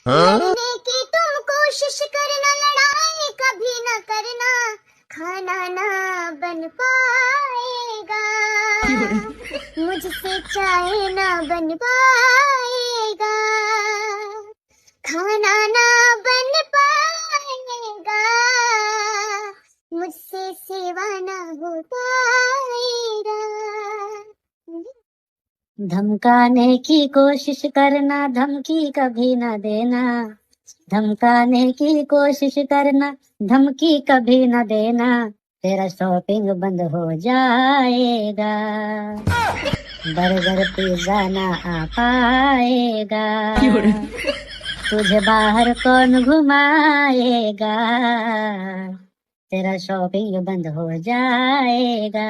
लड़ने की तुम कोशिश करना, लड़ाई कभी न करना, खाना ना बन पाएगा, मुझसे चाय ना बन पाएगा, खाना ना बन पाएगा, मुझसे सेवा ना हो पाएगा। धमकाने की कोशिश करना, धमकी कभी न देना, धमकाने की कोशिश करना, धमकी कभी न देना, तेरा शॉपिंग बंद हो जाएगा, बर्गर पिज्जा ना आ पाएगा, तुझे बाहर कौन घुमाएगा, तेरा शॉपिंग बंद हो जाएगा।